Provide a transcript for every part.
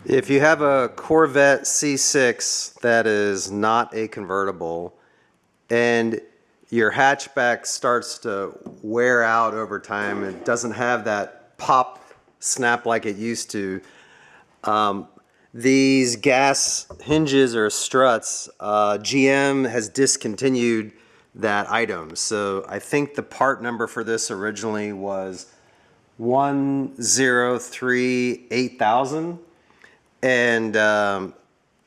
If you have a Corvette C6 that is not a convertible and your hatchback starts to wear out over time, it doesn't have that pop snap like it used to, these gas hinges or struts, GM has discontinued that item. So I think the part number for this originally was 1038000. And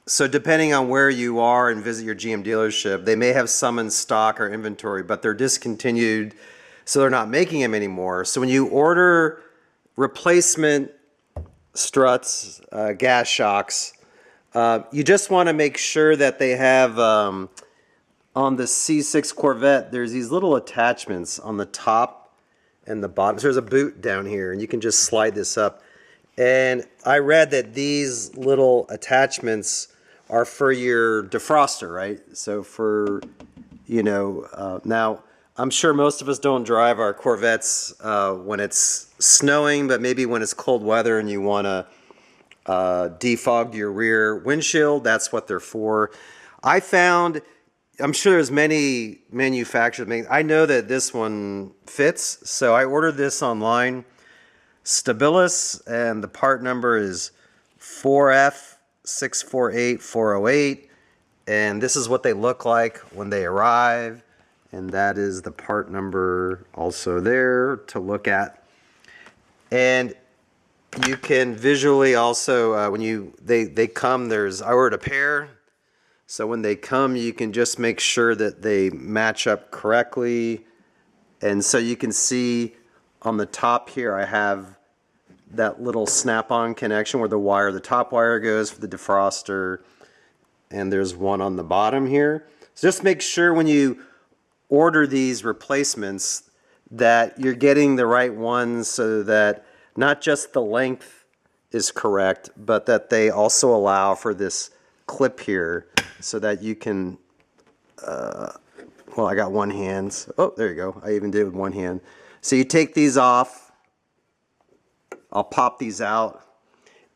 so depending on where you are and visit your GM dealership, they may have some in stock or inventory, but they're discontinued, so they're not making them anymore. So when you order replacement struts, gas shocks, you just want to make sure that they have, on the C6 Corvette, there's these little attachments on the top and the bottom. So there's a boot down here, and you can just slide this up. And I read that these little attachments are for your defroster, right? So for, now I'm sure most of us don't drive our Corvettes when it's snowing, but maybe when it's cold weather and you want to defog your rear windshield, that's what they're for. I'm sure there's many manufacturers. I know that this one fits, so I ordered this online. Stabilus, and the part number is 4F648408, and this is what they look like when they arrive, and that is the part number also there to look at. And you can visually also, when they come, I ordered a pair, so when they come you can just make sure that they match up correctly. And so you can see on the top here I have that little snap-on connection where the top wire goes for the defroster, and there's one on the bottom here. So just make sure when you order these replacements that you're getting the right ones, so that not just the length is correct, but that they also allow for this clip here so that you can, well, I got one hand. So, oh, there you go. I even did it with one hand. So you take these off. I'll pop these out.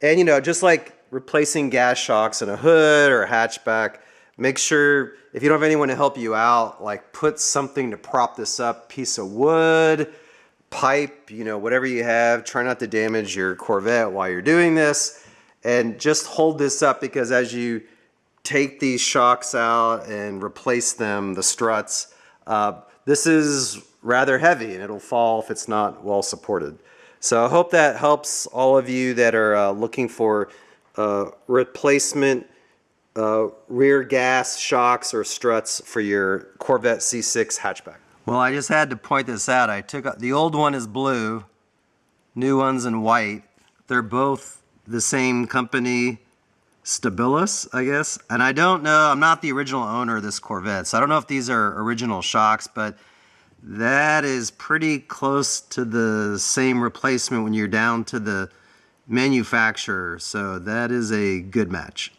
And just like replacing gas shocks in a hood or a hatchback, make sure if you don't have anyone to help you out, like put something to prop this up, piece of wood, pipe, whatever you have. Try not to damage your Corvette while you're doing this, and just hold this up, because as you take these shocks out and replace them, the struts, this is rather heavy and it'll fall if it's not well supported. So I hope that helps all of you that are looking for replacement rear gas shocks or struts for your Corvette C6 hatchback. Well, I just had to point this out. I took the old one is blue, new one's in white. They're both the same company, Stabilus, I guess. And I don't know, I'm not the original owner of this Corvette, so I don't know if these are original shocks, but that is pretty close to the same replacement when you're down to the manufacturer, so that is a good match.